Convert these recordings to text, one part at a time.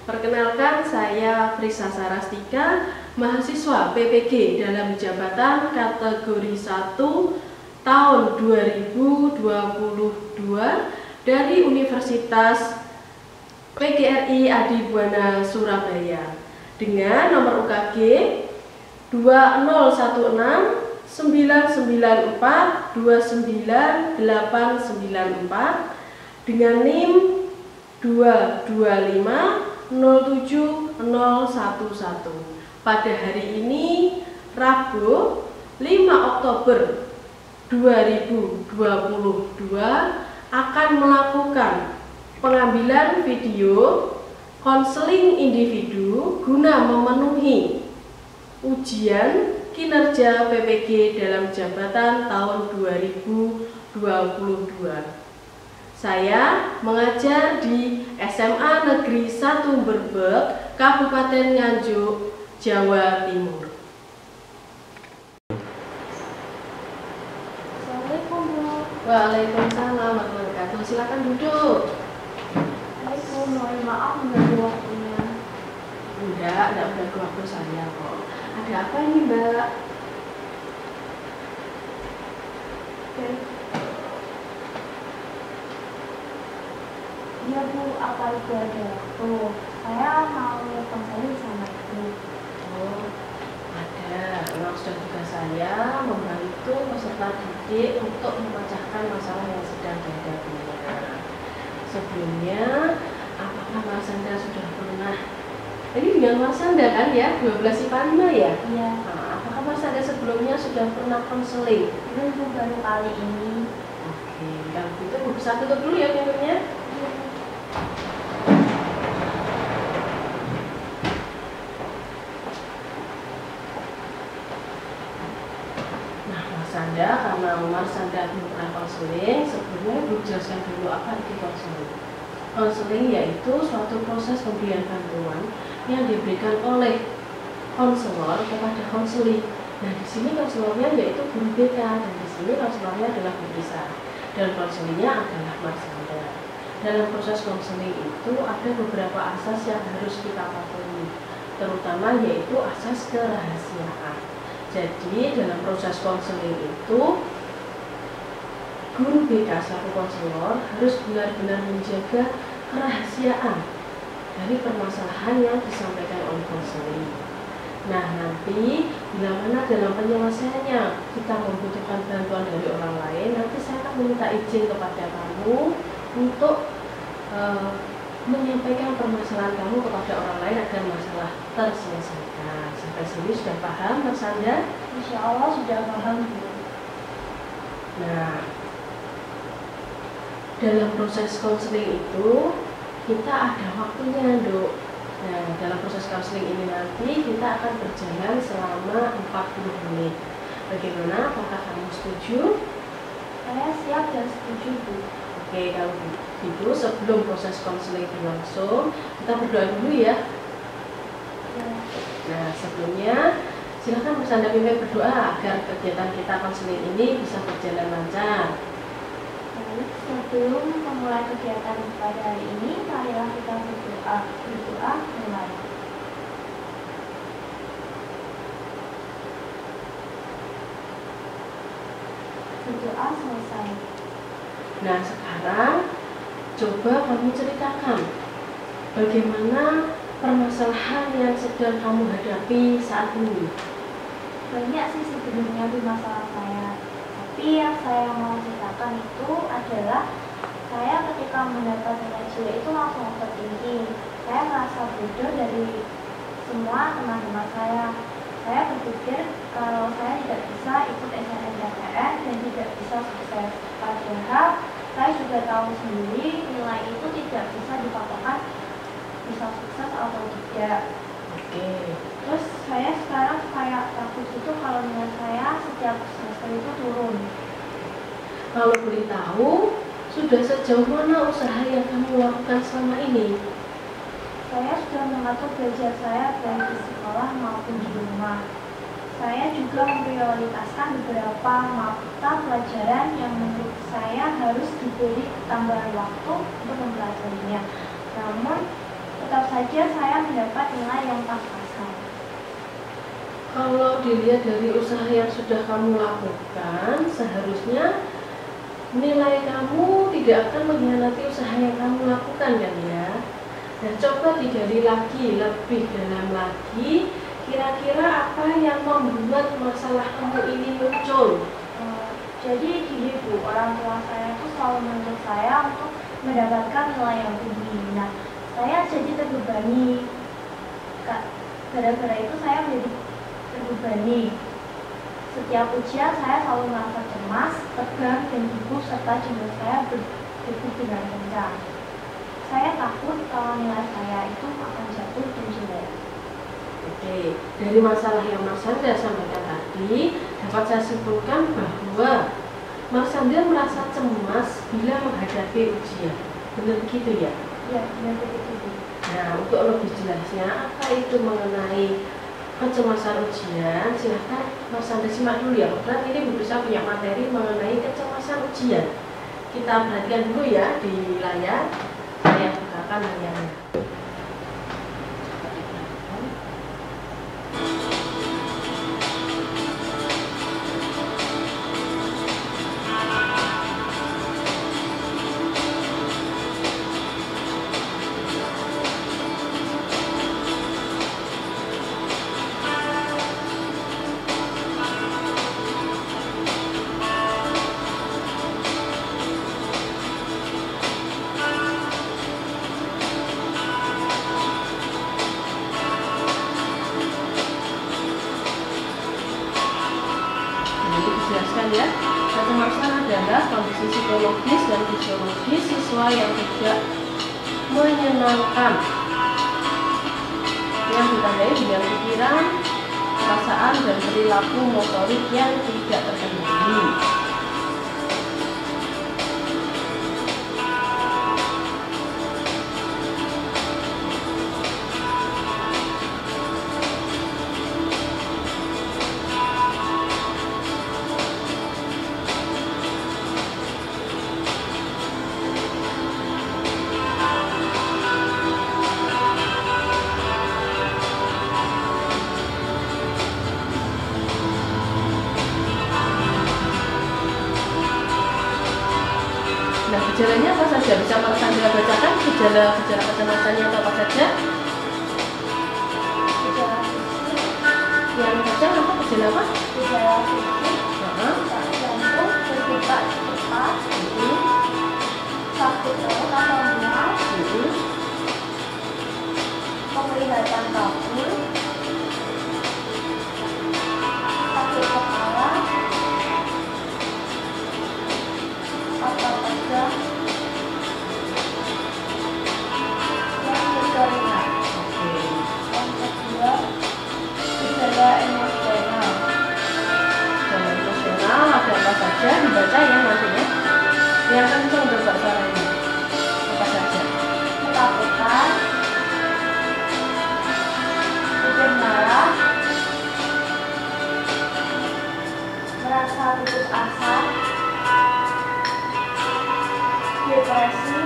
Perkenalkan, saya Frisa Sarastika, mahasiswa PPG dalam jabatan kategori 1 tahun 2022 dari Universitas PGRI Adibuana Surabaya dengan nomor UKG 2016 994 29894 dengan NIM 225 07011. Pada hari ini Rabu 5 Oktober 2022 akan melakukan pengambilan video konseling individu guna memenuhi ujian kinerja PPG dalam jabatan tahun 2022. Saya mengajar di SMA Negeri 1 Berbek, Kabupaten Nganjuk, Jawa Timur. Assalamualaikum, Bu. Waalaikumsalam warahmatullahi wabarakatuh. Silakan duduk. Assalamualaikum, mohon maaf mengganggu waktunya. Enggak mengganggu waktu saya kok. Ada apa ini, Mbak? Oke. Iya, Bu, apa itu ada waktu? Saya mau konseling sama Ibu. Oh, ada. Memang sudah tugas saya membantu peserta didik untuk memecahkan masalah yang sedang dihadapinya. Sebelumnya, apakah Mas Anda sudah pernah? Ini dengan Mas Anda kan ya, 12 IPA 5 ya? Iya. Nah, apakah Mas Anda sebelumnya sudah pernah konseling? Belum, Bu, baru kali ini. Oke, kalau gitu Bu bisa tutup dulu ya pintunya. Nah, Mas Anda, karena Mas Anda belum pernah konseling, sebelumnya Ibu jelaskan dulu apa itu konseling. Konseling yaitu suatu proses pemberian bantuan yang diberikan oleh konselor kepada konseli. Nah, di sini konselornya yaitu guru BK dan di sini konselornya adalah Bu Risa dan konselinya adalah Mas Anda. Dalam proses konseling itu ada beberapa asas yang harus kita patuhi, terutama yaitu asas kerahasiaan. Jadi dalam proses konseling itu guru BK selaku konselor harus benar-benar menjaga kerahasiaan dari permasalahan yang disampaikan oleh konseling. Nah, nanti bila mana dalam penyelesaiannya kita membutuhkan bantuan dari orang lain, nanti saya akan meminta izin kepada kamu untuk menyampaikan permasalahan kamu kepada orang lain agar masalah terselesaikan. Sampai sini sudah paham, Mas Anda? Insya Allah sudah paham, Bu. Nah, dalam proses konseling itu kita ada waktunya, Dok. Nah, dalam proses konseling ini nanti kita akan berjalan selama 40 menit. Bagaimana? Apakah kamu setuju? Saya siap dan setuju, Bu. Oke, kalau begitu sebelum proses konseling berlangsung, kita berdoa dulu ya. Ya. Nah, sebelumnya silakan Mas Anda pimpin berdoa agar kegiatan kita konseling ini bisa berjalan lancar. Baik, sebelum memulai kegiatan pada hari ini, marilah kita berdoa. Berdoa mulai. Berdoa selesai. Nah, sekarang coba kamu ceritakan bagaimana permasalahan yang sedang kamu hadapi saat ini. Banyak sih sebenarnya di masalah saya. Tapi yang saya mau ceritakan itu adalah saya ketika mendapat nilai jelek itu langsung overthinking. Saya merasa bodoh dari semua teman-teman saya. Saya berpikir kalau saya tidak bisa ikut SNMPTN dan tidak bisa sukses. Padahal saya juga tahu sendiri nilai itu tidak bisa dipatokan bisa sukses atau tidak. Oke. Terus saya sekarang kayak takut itu kalau nilai saya setiap semester itu turun. Kalau boleh tahu, sudah sejauh mana usaha yang kamu lakukan selama ini? Saya sudah mengatur belajar saya baik di sekolah maupun di rumah. Saya juga memprioritaskan beberapa mata pelajaran yang menurut saya harus diberi tambahan waktu untuk mempelajarinya. Namun tetap saja saya mendapat nilai yang pas-pasan. Kalau dilihat dari usaha yang sudah kamu lakukan, seharusnya nilai kamu tidak akan mengkhianati usaha yang kamu lakukan kan ya. Nah, coba digali lagi, lebih dalam lagi, kira-kira apa yang membuat masalah kamu ini muncul? Jadi gini Bu, orang tua saya itu selalu menuntut saya untuk mendapatkan nilai yang tinggi. Nah, saya jadi terbebani. Gara-gara itu saya menjadi terbebani. Setiap ujian saya selalu merasa cemas, tegang, dan gugup serta jantung saya berdegup dengan kencang. Saya takut kalau nilai saya itu akan jatuh dan jelek. Oke, dari masalah yang Mas Sandra sampaikan tadi, dapat saya simpulkan bahwa Mas Sandra merasa cemas bila menghadapi ujian. Benar gitu ya? Ya, benar begitu. Nah, untuk lebih jelasnya, apa itu mengenai kecemasan ujian, silahkan Mas Sandra simak dulu ya. Karena ini bisa punya materi mengenai kecemasan ujian. Kita perhatikan dulu ya di layar. Saya bukakan layarnya. Dijelaskan ya, kecemasan adalah kondisi psikologis dan fisiologis siswa yang tidak menyenangkan, yang ditandai dengan pikiran, perasaan, dan perilaku motorik yang tidak terkendali. Nah, gejalanya apa saja? Bisa Mas Sandra bacakan gejala kecemasannya apa saja? Gejala fisik, Yang baca apa gejala apa? gejala fisik, jantung berdetak cepat, sakit perut atau mual, penglihatan kabur, sakit kepala, atau tegang, yang berkeringat. Yang kedua, gejala emosional. Gejala emosional ada apa saja? Dibaca ya nantinya. Yang kencang berbahasa suaranya. Apa saja? Ketakutan, bikin marah, merasa putus asa, depresi,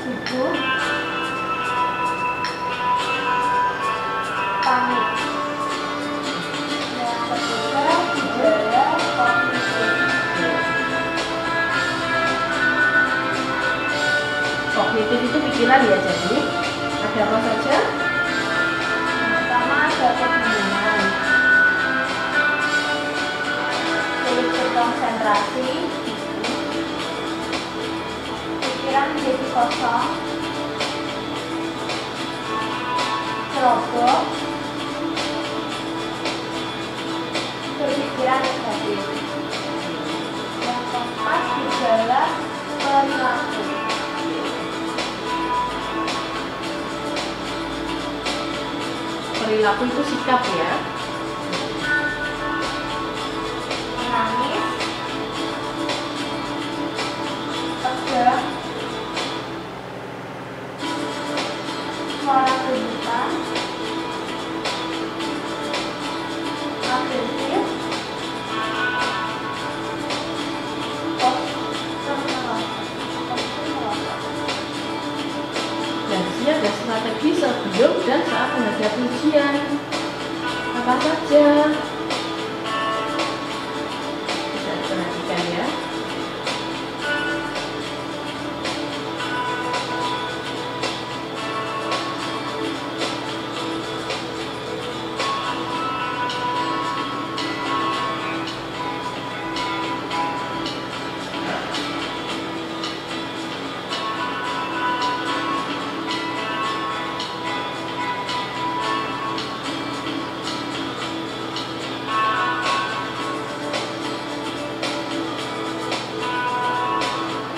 gugup, panik. Yang ketiga, gejala kognitif. Kognitif itu pikiran ya, jadi ada apa saja? Yang pertama ada kebingungan, sulit berkonsentrasi, pikiran menjadi kosong, ceroboh, berpikiran negatif. Yang keempat gejala perilaku. Perilaku itu sikap ya. Menangis, tegang, suara kejutan, agresif, postur melonjak. Apa saja? Bisa diperhatikan ya.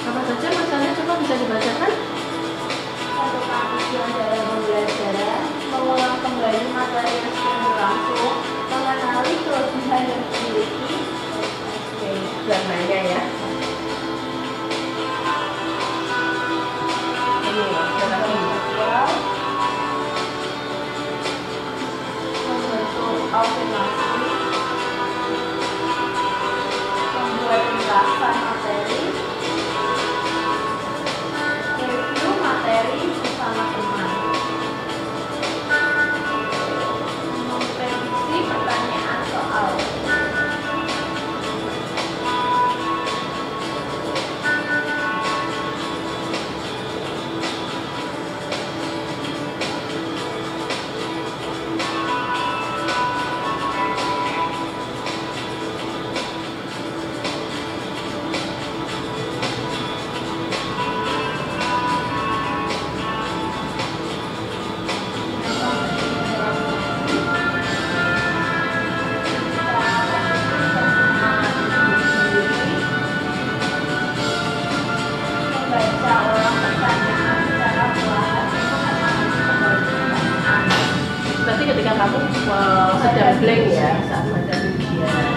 Apa saja masalahnya, coba bisa dibacakan? Satu pengisian dalam pembelajaran, mengulang kembali materi yang sedang berlangsung, mengenali kelebihan yang dimiliki. Oke, warnanya ya. Ini ada lagi. Membentuk afirmasi, membuat ringkasan materi, review materi bersama teman, memprediksi pertanyaan soal. Membaca ulang pertanyaan secara perlahan untuk mengenali kembali pertanyaan. Berarti ketika kamu sedang blank ya saat menghadapi ujian.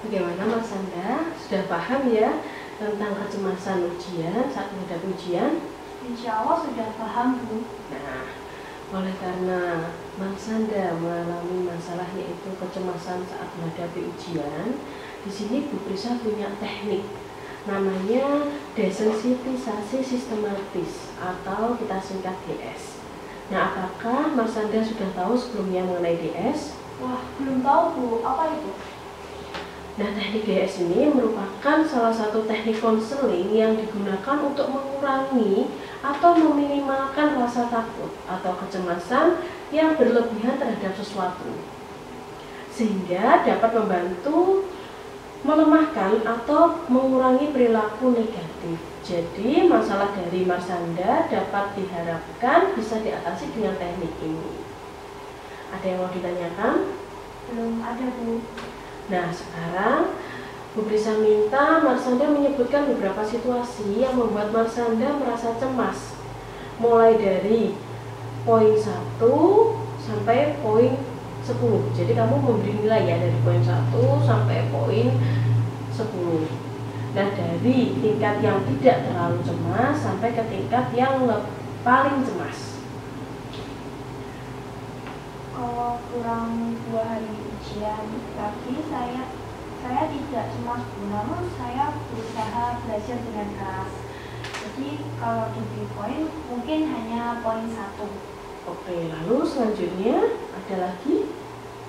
Bagaimana Mas Anda? Sudah paham ya tentang kecemasan ujian saat menghadapi ujian? Insya Allah sudah paham, Bu. Nah, oleh karena Mas Anda mengalami masalah yaitu kecemasan saat menghadapi ujian, di sini Bu Prisa punya teknik namanya desensitisasi sistematis atau kita singkat DS. Nah, apakah Mas Anda sudah tahu sebelumnya mengenai DS? Wah, belum tahu, Bu. Apa itu? Nah, teknik DS ini merupakan salah satu teknik konseling yang digunakan untuk mengurangi atau meminimalkan rasa takut atau kecemasan yang berlebihan terhadap sesuatu, sehingga dapat membantu melemahkan atau mengurangi perilaku negatif. Jadi, masalah dari Mas Anda dapat diharapkan bisa diatasi dengan teknik ini. Ada yang mau ditanyakan? Belum ada, Bu. Nah, sekarang Bu Prisa minta Marsanda menyebutkan beberapa situasi yang membuat Marsanda merasa cemas, mulai dari poin 1 sampai poin 10. Jadi kamu memberi nilai ya dari poin 1 sampai poin 10. Nah, dari tingkat yang tidak terlalu cemas sampai ke tingkat yang paling cemas. Kalau kurang 2 hari ujian lagi, saya tidak cemas, Bu. Namun saya berusaha belajar dengan keras. Jadi kalau diberi poin mungkin hanya poin 1. Oke, lalu selanjutnya ada lagi?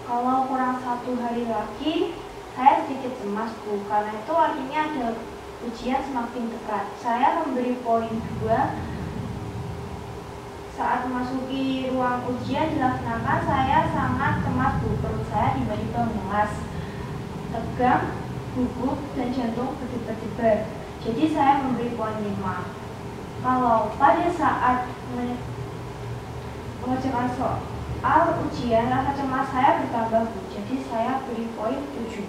Kalau kurang 1 hari lagi, saya sedikit cemas Bu, karena itu artinya ada ujian semakin dekat. Saya memberi poin 2. Saat memasuki ruang ujian dilaksanakan, saya sangat cemas Bu, perut saya tiba-tiba mulas, tegang, gugup, dan jantung berdebar-debar. Jadi saya memberi poin 5. Kalau pada saat mengerjakan soal ujian, rasa cemas saya bertambah Bu, jadi saya beri poin 7.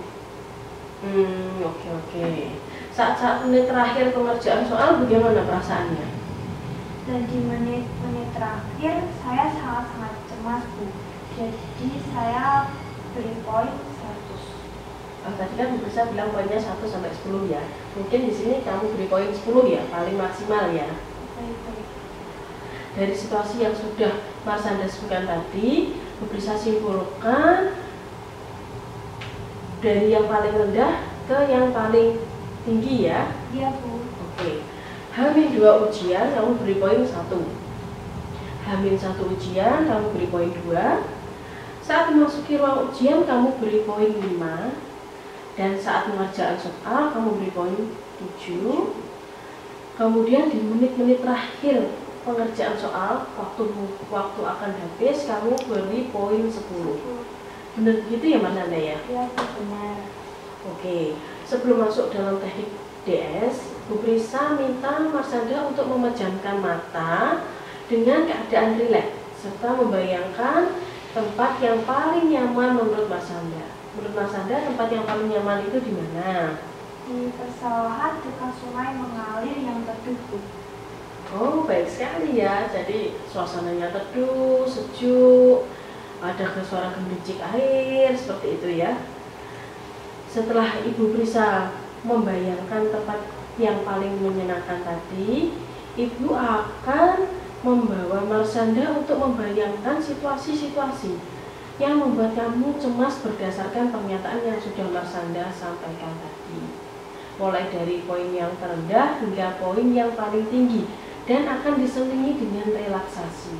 Oke. Saat-saat menit terakhir pengerjaan soal bagaimana perasaannya? Dan di menit-menit terakhir saya sangat-sangat cemas Bu, jadi saya beri poin 100. Tadi kan Bu Prisa bilang poinnya 1 sampai 10 ya. Mungkin di sini kamu beri poin 10 ya, paling maksimal ya. Baik. Dari situasi yang sudah Marsanda sebutkan tadi, Bu Prisa simpulkan dari yang paling rendah ke yang paling tinggi ya. Iya Bu. Oke. H-2 ujian kamu beri poin 1. H-1 ujian kamu beri poin 2. Saat memasuki ruang ujian kamu beri poin 5. Dan saat pengerjaan soal kamu beri poin 7. Kemudian di menit-menit terakhir pengerjaan soal, waktu akan habis, kamu beri poin 10. Benar begitu ya Mas Anda ya? Iya Bu, benar. Oke, sebelum masuk dalam teknik DS, Bu Prisa minta Mas Anda untuk memejamkan mata dengan keadaan rileks serta membayangkan tempat yang paling nyaman menurut Mas Anda. Menurut Mas Anda tempat yang paling nyaman itu di mana? Di persawahan dekat sungai mengalir yang teduh Bu. Oh, baik sekali ya. Jadi suasananya teduh, sejuk, ada suara gemericik air seperti itu ya. Setelah Ibu Prisa membayangkan tempat yang paling menyenangkan tadi, Ibu akan membawa Marsanda untuk membayangkan situasi-situasi yang membuat kamu cemas berdasarkan pernyataan yang sudah Marsanda sampaikan tadi. Mulai dari poin yang terendah hingga poin yang paling tinggi, dan akan diselingi dengan relaksasi.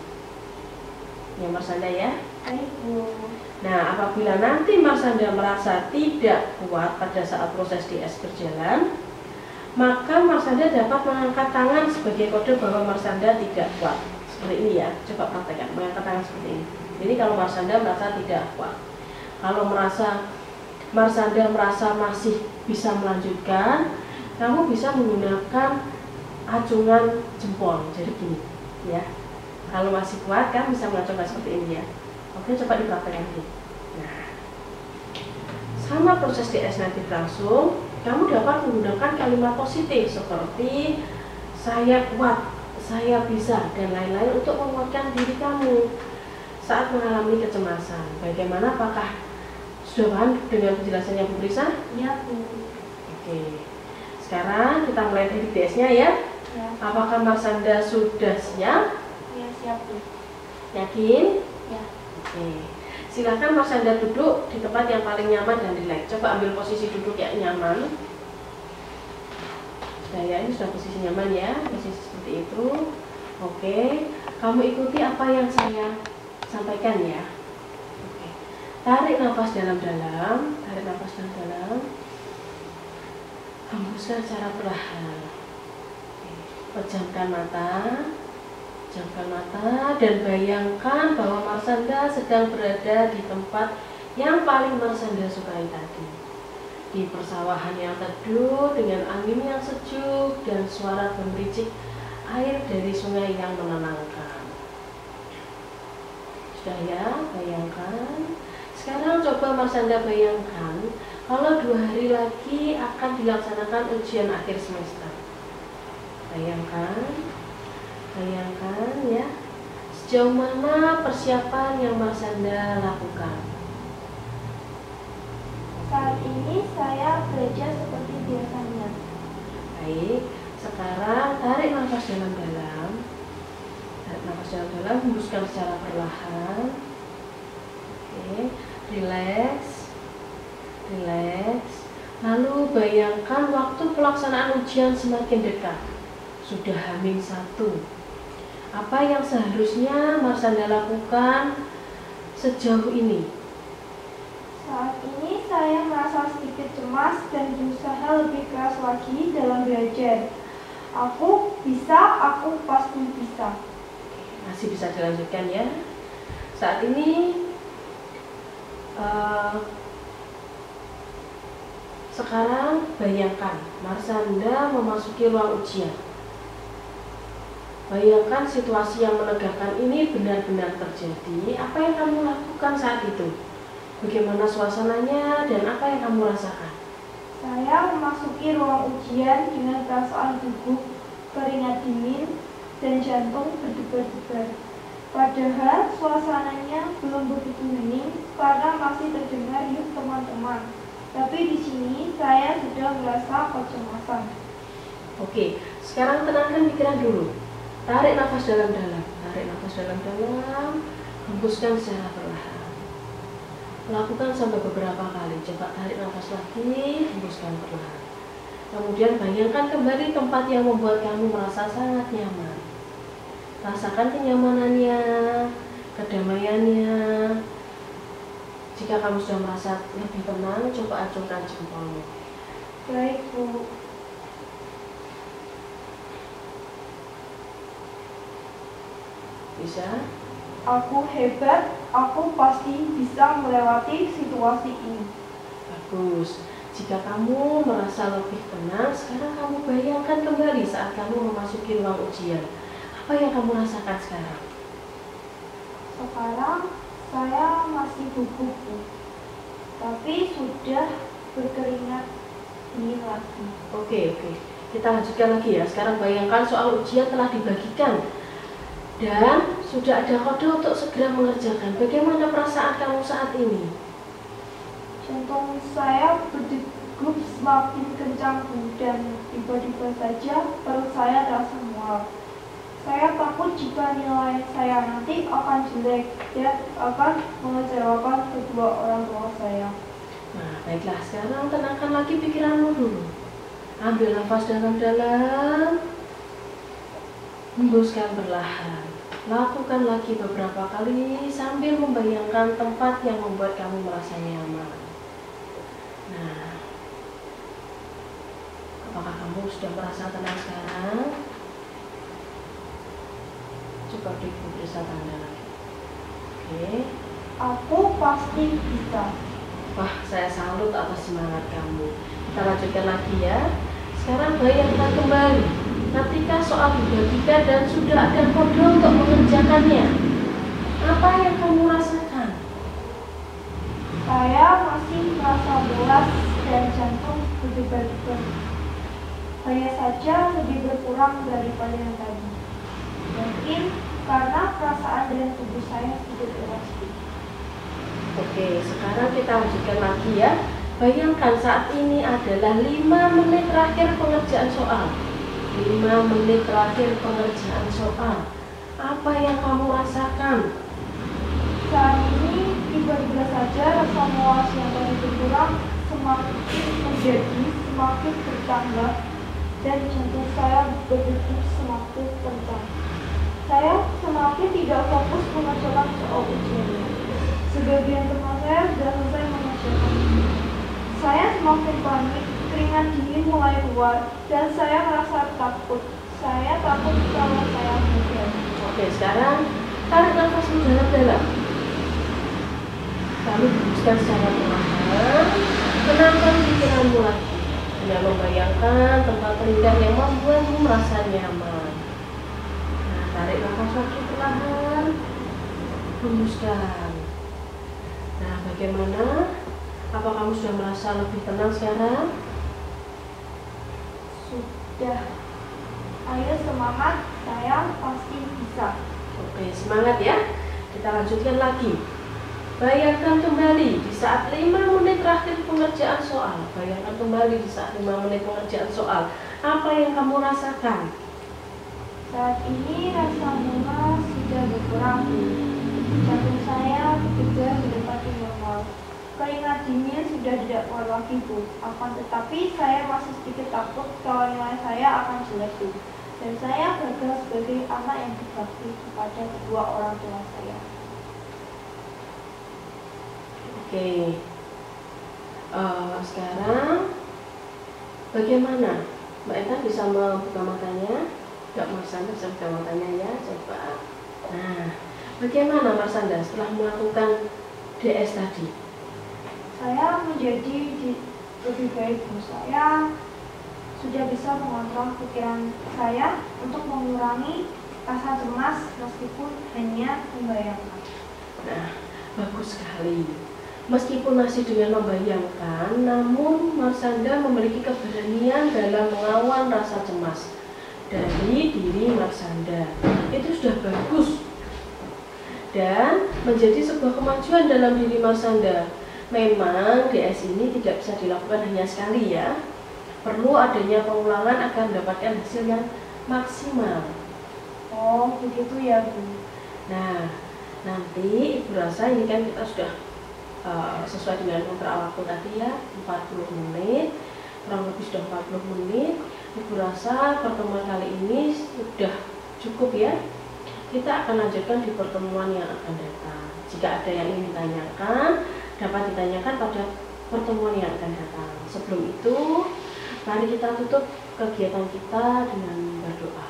Ya Marsanda ya? Baik Bu. Nah, apabila nanti Marsanda merasa tidak kuat pada saat proses DS berjalan, maka Marsanda dapat mengangkat tangan sebagai kode bahwa Marsanda tidak kuat. Seperti ini ya, coba praktekkan, mengangkat tangan seperti ini. Jadi kalau Marsanda merasa tidak kuat. Kalau Marsanda merasa masih bisa melanjutkan, kamu bisa menggunakan acungan jempol. Jadi gini, ya. Kalau masih kuat kan bisa mengacungkan seperti ini ya. Oke, coba dipraktekkan dulu. Nah, sama proses DS nanti berlangsung, kamu dapat menggunakan kalimat positif seperti saya kuat, saya bisa, dan lain-lain untuk menguatkan diri kamu saat mengalami kecemasan. Bagaimana? Apakah sudah paham dengan penjelasannya Bu Prisa? Iya Bu. Oke. Sekarang kita mulai dari DS-nya ya. Ya. Apakah Marsanda sudah siap? Ya, siap Bu. Yakin? Ya. Oke, silakan Mas Anda duduk di tempat yang paling nyaman dan rileks. Coba ambil posisi duduk yang nyaman. Nah ya, ini sudah posisi nyaman ya, posisi seperti itu. Oke, kamu ikuti apa yang saya sampaikan ya. Oke, tarik nafas dalam-dalam, tarik nafas dalam-dalam. Hembuskan secara perlahan. Pejamkan mata. Pejamkan mata dan bayangkan bahwa Marsanda sedang berada di tempat yang paling Marsanda sukai tadi. Di persawahan yang teduh dengan angin yang sejuk dan suara gemericik air dari sungai yang menenangkan. Sudah ya, bayangkan. Sekarang coba Marsanda bayangkan kalau 2 hari lagi akan dilaksanakan ujian akhir semester. Bayangkan ya, sejauh mana persiapan yang Marsanda lakukan? Saat ini saya belajar seperti biasanya. Baik, sekarang tarik nafas dalam-dalam. Tarik nafas dalam-dalam, hembuskan secara perlahan. Oke, relax. Lalu bayangkan waktu pelaksanaan ujian semakin dekat. sudah H-1. Apa yang seharusnya Marsanda lakukan sejauh ini? Saat ini saya merasa sedikit cemas dan berusaha lebih keras lagi dalam belajar. Aku pasti bisa. Masih bisa dilanjutkan ya. Saat ini sekarang bayangkan Marsanda memasuki ruang ujian. Bayangkan situasi yang menegangkan ini benar-benar terjadi. Apa yang kamu lakukan saat itu? Bagaimana suasananya dan apa yang kamu rasakan? Saya memasuki ruang ujian dengan perasaan gugup, keringat dingin, dan jantung berdebar-debar. Padahal suasananya belum begitu hening karena masih terdengar yuk teman-teman. Tapi di sini saya sudah merasa kecemasan. Oke, sekarang tenangkan pikiran dulu. Tarik nafas dalam-dalam, tarik nafas dalam-dalam, hembuskan secara perlahan. Lakukan sampai beberapa kali. Coba tarik nafas lagi, hembuskan perlahan. Kemudian bayangkan kembali tempat yang membuat kamu merasa sangat nyaman. Rasakan kenyamanannya, kedamaiannya. Jika kamu sudah merasa lebih tenang, coba acungkan jempolmu. Baik, Bu. Bisa? Aku hebat, aku pasti bisa melewati situasi ini. Bagus. Jika kamu merasa lebih tenang, sekarang kamu bayangkan kembali saat kamu memasuki ruang ujian. Apa yang kamu rasakan sekarang? Sekarang saya masih gugup, Bu. Tapi sudah berkeringat dingin lagi. Oke. Kita lanjutkan lagi ya. Sekarang bayangkan soal ujian telah dibagikan. Dan sudah ada kode untuk segera mengerjakan. Bagaimana perasaan kamu saat ini? Jantung saya berdegup semakin kencang, Bu, dan tiba-tiba saja perut saya terasa mual. Saya takut jika nilai saya nanti akan jelek dan akan mengecewakan kedua orang tua saya. Nah, baiklah. Sekarang tenangkan lagi pikiranmu dulu. Ambil nafas dalam-dalam. Hembuskan perlahan. Lakukan lagi beberapa kali sambil membayangkan tempat yang membuat kamu merasa nyaman. Nah, apakah kamu sudah merasa tenang sekarang? Coba diperiksa tanda lagi. Oke. Aku pasti bisa. Wah, saya salut atas semangat kamu. Kita lanjutkan lagi ya. Sekarang bayangkan kembali ketika soal dibagikan dan sudah ada kode untuk mengerjakannya. Apa yang kamu rasakan? Saya masih merasa bolas dan jantung berdebar-debar. Hanya saja lebih berkurang daripada yang tadi. Mungkin karena perasaan dan tubuh saya sudah elastis. Oke, sekarang kita lanjutkan lagi ya. Bayangkan saat ini adalah 5 menit terakhir pengerjaan soal. 5 menit terakhir pengerjaan soal. Apa yang kamu rasakan? Saat ini tiba-tiba saja rasa mual yang tadi berkurang semakin bertambah dan jantung saya berdegup semakin kencang. Saya semakin tidak fokus mengerjakan soal ujian. Sebagian teman saya sudah selesai mengerjakan. Saya semakin panik, keringat dingin mulai keluar, dan saya merasa takut. Saya takut kalau saya gagal. Oke, sekarang tarik nafasmu dalam-dalam. Lalu hembuskan secara perlahan. Tenangkan pikiranmu lagi dengan membayangkan tempat terindah yang membuatmu merasa nyaman. Nah, tarik nafas lagi perlahan. Hembuskan. Nah, bagaimana? Apa kamu sudah merasa lebih tenang sekarang? Sudah. Ayo semangat, saya pasti bisa. Oke, semangat ya. Kita lanjutkan lagi. Bayangkan kembali di saat 5 menit terakhir pengerjaan soal. Bayangkan kembali di saat 5 menit pengerjaan soal. Apa yang kamu rasakan? Saat ini rasa mual sudah berkurang. Jantung saya bekerja mendekati normal. Keringat dingin sudah tidak keluar lagi, Bu. Akan tetapi saya masih sedikit takut kalau nilai saya akan jelek, Bu. Dan saya gagal sebagai anak yang berbakti kepada kedua orang tua saya. Oke. Sekarang bagaimana? Mbak Eta bisa membuka matanya? Enggak, Marsanda bisa buka matanya ya, coba. Nah, bagaimana Marsanda setelah melakukan DS tadi? Saya menjadi lebih baik. Saya sudah bisa mengontrol pikiran saya untuk mengurangi rasa cemas meskipun hanya membayangkan. Nah, bagus sekali. Meskipun masih dengan membayangkan, namun Marsanda memiliki keberanian dalam melawan rasa cemas dari diri Marsanda. Itu sudah bagus dan menjadi sebuah kemajuan dalam diri Marsanda. Memang DS ini tidak bisa dilakukan hanya sekali ya. Perlu adanya pengulangan agar mendapatkan hasil yang maksimal. Oh, begitu ya, Bu. Nah, nanti Ibu rasa ini kan kita sudah sesuai dengan kontrak waktu tadi ya, 40 menit, kurang lebih sudah 40 menit. Ibu rasa pertemuan kali ini sudah cukup ya. Kita akan lanjutkan di pertemuan yang akan datang. Jika ada yang ingin ditanyakan, dapat ditanyakan pada pertemuan yang akan datang. Sebelum itu, mari kita tutup kegiatan kita dengan berdoa.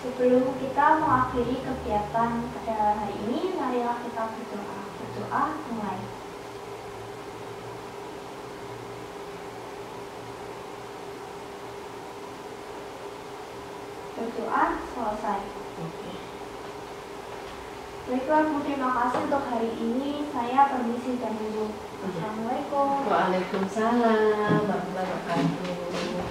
Sebelum kita mengakhiri kegiatan pada hari ini, marilah kita berdoa. Berdoa mulai. Berdoa selesai. Oke. Baiklah, Bu, terima kasih untuk hari ini. Saya permisi dan dulu. Assalamualaikum. Waalaikumsalam warahmatullahi wabarakatuh.